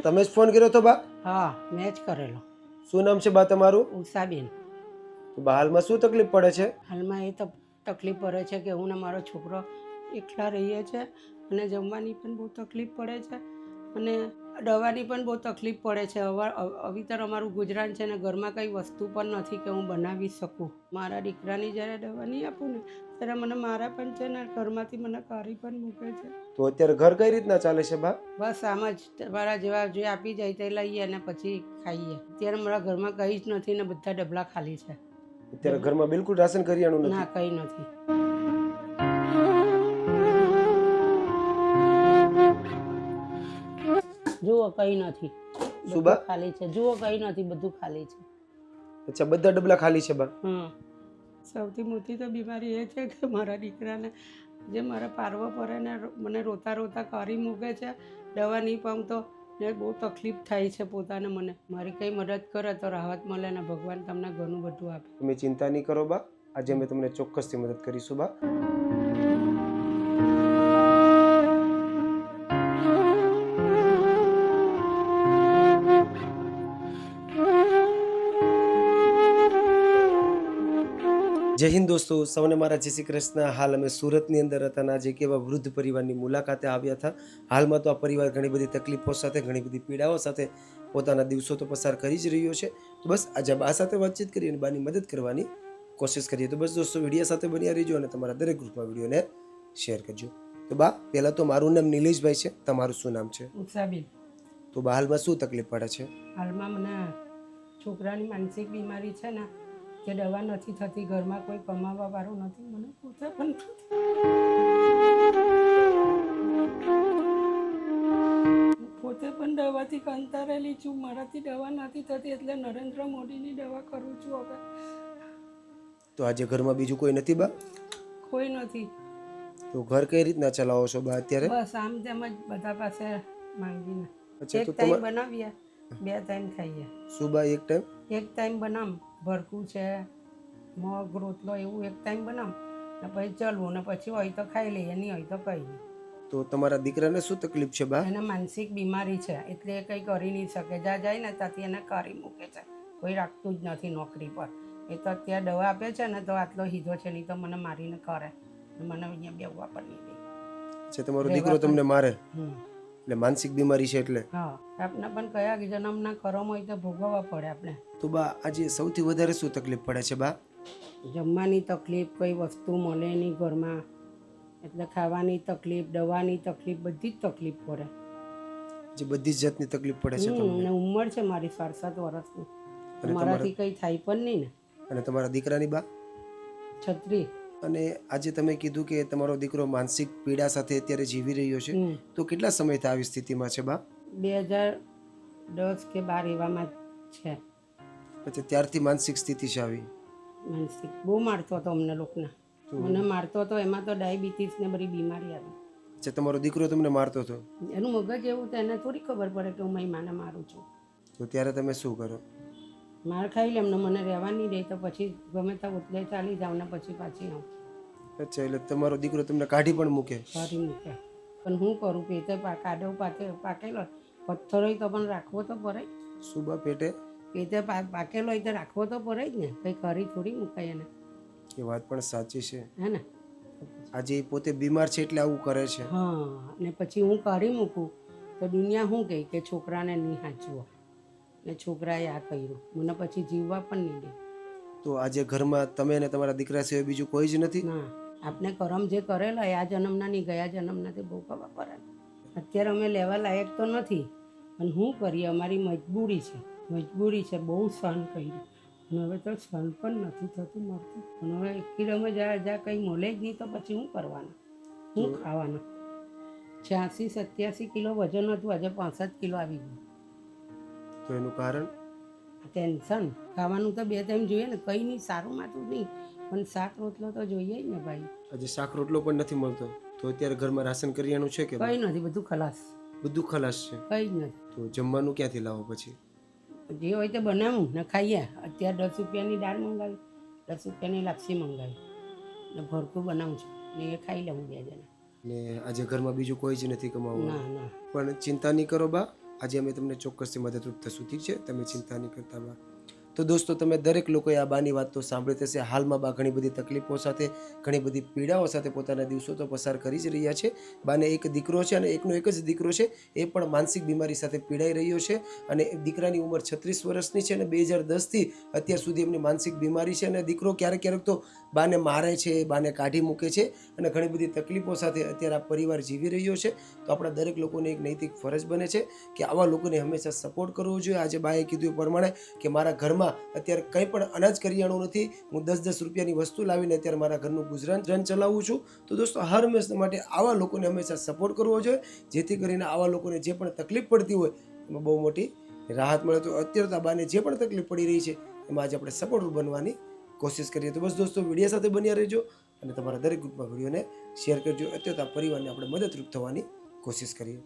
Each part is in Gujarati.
તમે જ ફોન કર્યો તો બા? હા, મેં જ કરેલો. શું નામ છે બા તમારું? ઉષાબેન. તો બા હાલમાં શું તકલીફ પડે છે? હાલમાં એ તકલીફ પડે છે કે હું ને મારો છોકરો એકલા રહીએ છીએ અને જમવાની પણ બહુ તકલીફ પડે છે અને દવાની પણ બહુ તકલીફ પડે છે. અવિતર અમારું ગુજરાન છે ને ઘરમાં કંઈ વસ્તુ પણ નથી કે હું બનાવી શકું. મારા દીકરાની જ્યારે દવા નહીં આપું ને ત્યારે મને મારા પણ છે ને ઘરમાંથી મને કાઢી પણ મૂકે છે. તો અત્યારે ઘર કઈ રીતના ચાલે છે બા? બસ આમ જ તમારા જેવા જે આપી જાય તે લઈએ અને પછી ખાઈએ. અત્યારે મારા ઘરમાં કંઈ જ નથી ને બધા ડબલા ખાલી છે. અત્યારે ઘરમાં બિલકુલ રાશન કરિયાણું ના, નથી? કંઈ નથી. જુઓ કંઈ નથી, શું બધું બા? ખાલી છે. જુઓ કંઈ નથી, બધું ખાલી છે. અચ્છા, બધા ડબલા ખાલી છે બા? સૌથી મોટી તો બીમારી એ છે કે મારા દીકરાને જે મારા પારવા પડે ને મને રોતા રોતા કરી મૂકે છે. દવા નહીં પાઉં તો ને બહુ તકલીફ થાય છે પોતાને. મને મારી કંઈ મદદ કરે તો રાહત મળે ને ભગવાન તમને ઘણું બધું આપે. તમે ચિંતા નહીં કરો બા, આજે અમે તમને ચોક્કસથી મદદ કરીશું બા. જય હિન્દ દોસ્તો, સૌને મારા જય શ્રી કૃષ્ણ. હાલ અમે સુરતની અંદર હતા અને આજે કેવા વૃદ્ધ પરિવારની મુલાકાતે આવ્યા હતા. હાલમાં તો આ પરિવાર ઘણી બધી તકલીફો સાથે, ઘણી બધી પીડાઓ સાથે પોતાના દિવસો તો પસાર કરી જ રહ્યો છે. તો બસ આજે બા સાથે વાતચીત કરી અને બાની મદદ કરવાની કોશિશ કરીએ. તો બસ દોસ્તો, વિડીયો સાથે બન્યા રહીજો અને તમારા દરેક ગ્રુપમાં વિડીયોને શેર કરજો. તો બા, પહેલાં તો મારું નામ નિલેશભાઈ છે. તમારું શું નામ છે? ઉષાબેન. તો બા હાલમાં શું તકલીફ પડે છે? હાલમાં મને છોકરાની માનસિક બીમારી છે ને કે દવા નથી થતી, ઘરમાં કોઈ કમાવા વાળું નથી, મને પોતે પણ દવાથી કંટાળેલી છું. મારાથી દવા નથી થતી એટલે નરેન્દ્ર મોદીની દવા કરું છું હવે. તો આજે ઘરમાં બીજું કોઈ નથી બા? કોઈ નથી. તો ઘર કઈ રીતના ચલાવો છો બા અત્યારે? બસ આમ તેમ જ બધા પાસે માંગીને. અચ્છા, એક તો ટાઈમ બનાવીએ, 2 ટાઈમ ખાઈએ. શું બા એક ટાઈમ? એક ટાઈમ બનાવ, ભરકું છે, મગ રોટલો એવું એક ટાઈમ બનાવ ને પછી ચલવું ને પછી હોય તો ખાઈ લઈએ, નહીં હોય તો કંઈ નહીં. તો તમારા દીકરાને શું તકલીફ છે બા? એને માનસિક બીમારી છે એટલે એ કંઈ કરી નહીં શકે. જ્યાં જાય ને ત્યાંથી એને કરી મૂકે છે. કોઈ રાખતું જ નથી નોકરી પર. એ તો અત્યારે દવા આપે છે ને તો આટલો હીધો છે, નહીં તો મને મારીને કરે, મને અહીંયા બેવવા પણ નહીં દે. છે તમારો દીકરો તમને મારે? એટલે માનસિક બીમારી છે એટલે? હા, આપણે પણ કયા જન્મના કરમ હોય તો ભોગવવા પડે આપણે. તો બા આજે સૌથી વધારે શું તકલીફ પડે છે બા? જમવાની તકલીફ, કોઈ વસ્તુ મળે નહીં ઘરમાં એટલે ખાવાની તકલીફ, દવાની તકલીફ, બધી જ તકલીફ પડે. જે બધી જ જાતની તકલીફ પડે છે તમને? ને ઉંમર છે મારી 67 વર્ષની, મારાથી કંઈ થાય પણ નહીં ને. અને તમારા દીકરાની બા? 36. અને આજે તમે કીધું કે તમારો દીકરો માનસિક પીડા સાથે અત્યારે જીવી રહ્યો છે, તો કેટલા સમયથી આવી સ્થિતિમાં છે બા? 2010 કે 12 એવામાં છે. પછી ત્યારથી માનસિક સ્થિતિ છે આવી? માનસિક બહુ મારતો હતો અમને લોકોને. મને મારતો હતો, એમાં તો ડાયાબિટીસ ને બધી બીમારી આવી. અચ્છા, તમારો દીકરો તમને મારતો હતો? એનું મગજ એવું તો એને થોડી ખબર પડે કે હું મારી માને મારું છું. તો ત્યારે તમે શું કરો? માર ખાઈ લે, એમને મને રહેવા નહીં દે તો પછી ગમે ત્યાં ઉતલે ચાલી જાઉં ને પછી પાછી આવું. અચ્છા, એટલે તમારો દીકરો તમને કાઢી પણ મૂકે? કાઢી મૂકે. પણ હું કરું, પેટે કાઢો પાકેલો પથ્થર હોય તો પણ રાખવો તો પડે. શું બા પેટે? પેટે પાકેલો હોય તો રાખવો તો પડે જ ને, કંઈ કરી થોડી મુકાય એને. એ વાત પણ સાચી છે. હે ને? આજે એ પોતે બીમાર છે એટલે આવું કરે છે. હા, ને પછી હું કાઢી મૂકું તો દુનિયા શું કહે કે છોકરાને નહીં સાચવો ને છોકરાએ આ કર્યું, મને પછી જીવવા પણ નહીં દે. તો આજે ઘરમાં તમે અને તમારા દીકરા સિવાય બીજું કોઈ જ નથી? ના, આપણે કરમ જે કરેલા આ જન્મના નહીં, ગયા જન્મના તે ભોગવવા પડે. અત્યારે અમે લેવા લાયક તો નથી પણ શું કરીએ, અમારી મજબૂરી છે. બહુ સહન કર્યું અને હવે તો સહન પણ નથી થતું મળતું. અને હવે એકદમ જ્યાં કંઈ મળે જ નહીં તો પછી શું કરવાનું, શું ખાવાનું? 86-87 કિલો વજન હતું, આજે 65 કિલો આવી ગયું. તો એનું કારણ? ટેન્શન. ખાવાનું તો 2 ટાઈમ જોઈએ ને, કંઈ નહીં સારું માતું નહીં પણ શાક રોટલો તો જોઈએ જ ને ભાઈ. આજે શાક રોટલો પણ નથી મળતો, તો અત્યારે ઘરમાં રાશન કરિયાણું છે કે? કંઈ નથી, બધું ખલાસ. બધું ખલાસ છે? કંઈ જ નથી. તો જમવાનું ક્યાંથી લાવો પછી? જે હોય તે બનાવું ને ખાઈએ. અત્યારે 10 રૂપિયાની દાળ મંગાવી, 10 રૂપિયાની લાપસી મંગાવી ને ભરકું બનાવું છું ને એ ખાઈ લઉં 2 જણા. ને આજે ઘરમાં બીજું કોઈ જ નથી કમાવું? ના. પણ ચિંતા નહીં કરો બા, આજે અમે તમને ચોક્કસથી મદદરૂપ થશું. ઠીક છે, તમે ચિંતા નહીં કરતા બા. તો દોસ્તો, તમે દરેક લોકોએ આ બાની વાત તો સાંભળી થશે. હાલમાં બા ઘણી બધી તકલીફો સાથે, ઘણી બધી પીડાઓ સાથે પોતાના દિવસો તો પસાર કરી જ રહ્યા છે. બાને એક દીકરો છે અને એકનો એક જ દીકરો છે, એ પણ માનસિક બીમારી સાથે પીડાઈ રહ્યો છે. અને દીકરાની ઉંમર 36 વર્ષની છે અને 2010થી અત્યાર સુધી એમની માનસિક બીમારી છે. અને દીકરો ક્યારેક ક્યારેક તો બાને મારે છે, બાને કાઢી મૂકે છે અને ઘણી બધી તકલીફો સાથે અત્યારે આ પરિવાર જીવી રહ્યો છે. તો આપણા દરેક લોકોને એક નૈતિક ફરજ બને છે કે આવા લોકોને હંમેશા સપોર્ટ કરવો જોઈએ. આજે બાએ કીધું એ પ્રમાણે કે મારા ઘરમાં અત્યારે કંઈ પણ અનાજ કરિયાણું નથી, હું 10-10 રૂપિયાની વસ્તુ લાવીને અત્યારે મારા ઘરનું ગુજરાન ચલાવું છું. તો દોસ્તો, હર હંમેશા માટે આવા લોકોને હંમેશા સપોર્ટ કરવો જોઈએ, જેથી કરીને આવા લોકોને જે પણ તકલીફ પડતી હોય એમાં બહુ મોટી રાહત મળે. તો અત્યારે તો બાને જે પણ તકલીફ પડી રહી છે એમાં આજે આપણે સપોર્ટ બનવાની કોશિશ કરીએ. તો બસ દોસ્તો, વિડીયો સાથે બન્યા રહેજો અને તમારા દરેક ગ્રુપમાં વિડીયોને શેર કરજો. અત્યારે આ પરિવારને આપણે મદદરૂપ થવાની કોશિશ કરીએ.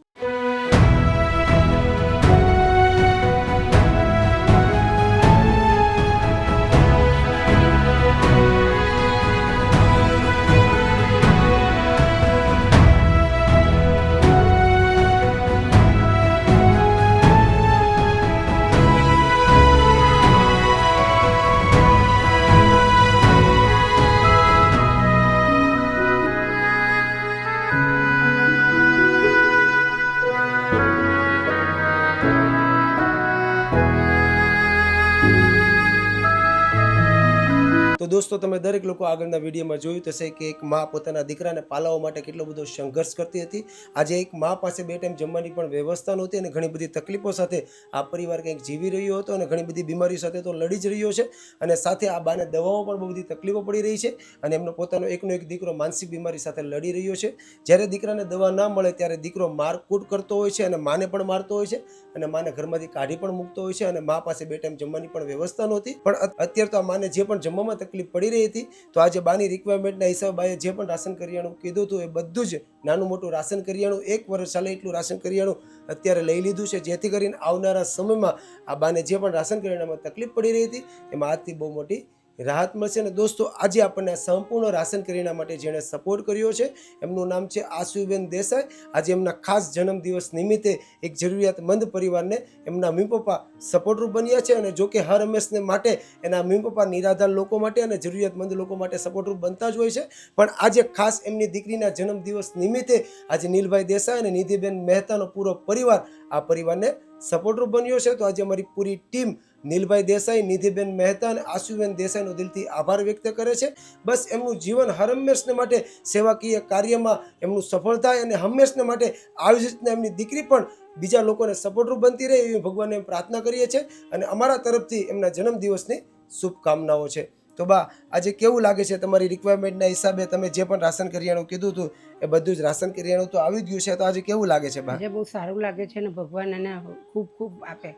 તો દોસ્તો, તમે દરેક લોકો આગળના વિડીયોમાં જોયું થશે કે એક મા પોતાના દીકરાને પાલવવા માટે કેટલો બધો સંઘર્ષ કરતી હતી. આજે એક મા પાસે 2 ટાઈમ જમવાની પણ વ્યવસ્થા નહોતી અને ઘણી બધી તકલીફો સાથે આ પરિવાર કંઈક જીવી રહ્યો હતો અને ઘણી બધી બીમારીઓ સાથે તો લડી જ રહ્યો છે. અને સાથે આ બાને દવાઓ પણ બહુ બધી તકલીફો પડી રહી છે અને એમનો પોતાનો એકનો એક દીકરો માનસિક બીમારી સાથે લડી રહ્યો છે. જ્યારે દીકરાને દવા ના મળે ત્યારે દીકરો મારકૂટ કરતો હોય છે અને માને પણ મારતો હોય છે અને માને ઘરમાંથી કાઢી પણ મૂકતો હોય છે. અને મા પાસે 2 ટાઈમ જમવાની પણ વ્યવસ્થા નહોતી. પણ અત્યારે તો આ માને જે પણ જમવામાં તકલીફ પડી રહી હતી, તો આજે બાની રિક્વાયરમેન્ટના હિસાબે બાએ જે પણ રાશન કરિયાણું કીધું હતું એ બધું જ નાનું મોટું રાશન કરિયાણું 1 વર્ષ ચાલે એટલું રાશન કરિયાણું અત્યારે લઈ લીધું છે, જેથી કરીને આવનારા સમયમાં આ બાને જે પણ રાશન કરિયાણામાં તકલીફ પડી રહી હતી એમાં આજથી બહુ મોટી રાહત મળશે. અને દોસ્તો, આજે આપણને સંપૂર્ણ રાશન કરિયાણા માટે જેણે સપોર્ટ કર્યો છે એમનું નામ છે આશુબેન દેસાઈ. આજે એમના ખાસ જન્મદિવસ નિમિત્તે એક જરૂરિયાતમંદ પરિવારને એમના મમ્મી પપ્પા સપોર્ટરૂપ બન્યા છે. અને જો કે હર હંમેશને માટે એના મમ્મી પપ્પા નિરાધાર લોકો માટે અને જરૂરિયાતમંદ લોકો માટે સપોર્ટરૂપ બનતા જ હોય છે. પણ આજે ખાસ એમની દીકરીના જન્મદિવસ નિમિત્તે આજે નીલભાઈ દેસાઈ અને નિધિબેન મહેતાનો પૂરો પરિવાર આ પરિવારને સપોર્ટરૂપ બન્યો છે. તો આજે અમારી પૂરી ટીમ નીલભાઈ દેસાઈ, નિધિબેન મહેતા અને આશુબેન દેસાઈનો દિલથી આભાર વ્યક્ત કરે છે. બસ એમનું જીવન હર હંમેશને માટે સેવાકીય કાર્યમાં એમનું સફળ થાય અને હંમેશને માટે આવી જ રીતના એમની દીકરી પણ બીજા લોકોને સપોર્ટરૂપ બનતી રહે એવી ભગવાનને પ્રાર્થના કરીએ છીએ અને અમારા તરફથી એમના જન્મદિવસની શુભકામનાઓ છે. તો બા, આજે કેવું લાગે છે તમારી રિક્વાયરમેન્ટના હિસાબે તમે જે પણ રાશન કરિયાણું કીધું હતું એ બધું જ રાશન કરિયાણું તો આવી ગયું છે, તો આજે કેવું લાગે છે બા? આજે બહુ સારું લાગે છે ને ભગવાન એને ખૂબ ખૂબ આપે.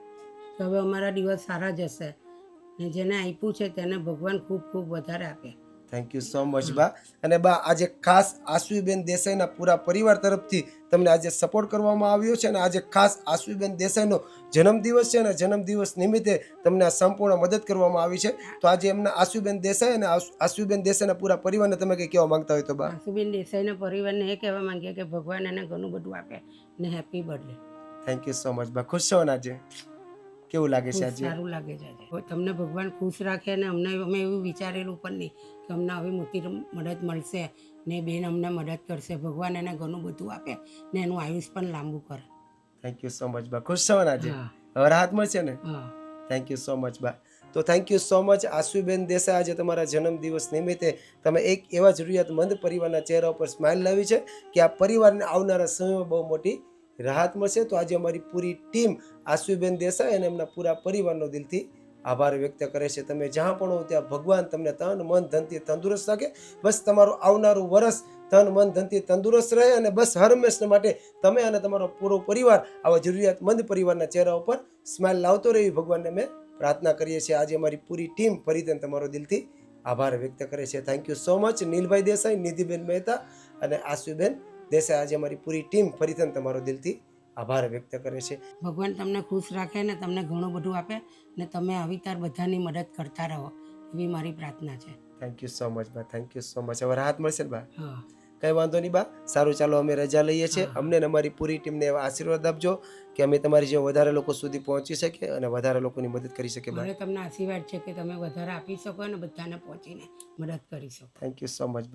તો હવે અમારા દિવસ સારા જશે ને જેને આપ્યું છે તેને ભગવાન ખૂબ ખૂબ વધારે આપે. થેન્ક યુ સો મચ બા. અને બા, આજે ખાસ આશુબેન દેસાઈના પૂરા પરિવાર તરફથી તમને આજે સપોર્ટ કરવામાં આવ્યો છે અને આજે ખાસ આશુબેન દેસાઈનો જન્મદિવસ છે અને જન્મદિવસ નિમિત્તે તમને આ સંપૂર્ણ મદદ કરવામાં આવી છે. તો આજે એમના આશુબેન દેસાઈ અને આશુબેન દેસાઈના પૂરા પરિવારને તમે કંઈ કહેવા માંગતા હોય તો બા? આશુબેન દેસાઈના પરિવારને એ કહેવા માંગીએ કે ભગવાન એને ઘણું બધું આપે ને happy birthday. Thank you so much બા. ખુશ છો ને આજે? કેવું લાગે છે ખૂબ આજે? સારું લાગે છે આજે. તમને ભગવાન ખુશ રાખે અને અમને અમે એવું વિચારેલું પણ નહીં કે અમને આવી મોટી મદદ મળશે ને બેન અમને મદદ કરશે. ભગવાન એને ઘણું બધું આપે ને એનું આયુષ પણ લાંબુ કરે. થેન્ક યુ સો મચ બા. ખુશ છો ને આજે? હા હવે રાહત મળશે ને? હા. થેન્ક યુ સો મચ બા. તો thank you so much Ashuben Desai. આજે તમારા જન્મદિવસ નિમિત્તે તમે એક એવા જરૂરિયાતમંદ પરિવારના ચહેરા ઉપર સ્માઇલ લાવી છે કે આ પરિવારને આવનારા સમયમાં બહુ મોટી રાહત મળશે. તો આજે અમારી પૂરી ટીમ આશુબેન દેસાઈ અને એમના પૂરા પરિવારનો દિલથી આભાર વ્યક્ત કરે છે. તમે જ્યાં પણ હો ત્યાં ભગવાન તમને તન મન ધનથી તંદુરસ્ત રાખે. બસ તમારું આવનારું વર્ષ તન મન ધનથી તંદુરસ્ત રહે અને બસ હર હંમેશને માટે તમે અને તમારો પૂરો પરિવાર આવા જરૂરિયાતમંદ પરિવારના ચહેરા ઉપર સ્માઇલ લાવતો રહે એવી ભગવાનને અમે પ્રાર્થના કરીએ છીએ. આજે અમારી પૂરી ટીમ ફરીથી તમારો દિલથી આભાર વ્યક્ત કરે છે. Thank you so much નીલભાઈ Desai, નિધિબેન Mehta અને આશુબેન દેસાઈ. આજે અમારી પૂરી ટીમ ફરીથી તમારો દિલથી આભાર વ્યક્ત કરે છે. ભગવાન તમને ખુશ રાખે ને તમને ઘણું બધું આપે ને તમે આવી તાર બધાની મદદ કરતા રહો એવી મારી પ્રાર્થના છે. થેન્ક યુ સો મચ બા. Thank you so much. હવે રાહત મળશે ને બા? હા. કંઈ વાંધો નહીં બા, સારું, ચાલો અમે રજા લઈએ છીએ. હા. અમને અને અમારી પૂરી ટીમને એવા આશીર્વાદ આપજો કે અમે તમારી જેવા વધારે લોકો સુધી પહોંચી શકીએ અને વધારે લોકોની મદદ કરી શકીએ બા. મને તમને આશીર્વાદ છે કે તમે વધારે આપી શકો અને બધાને પહોંચીને મદદ કરી શકો. Thank you so much.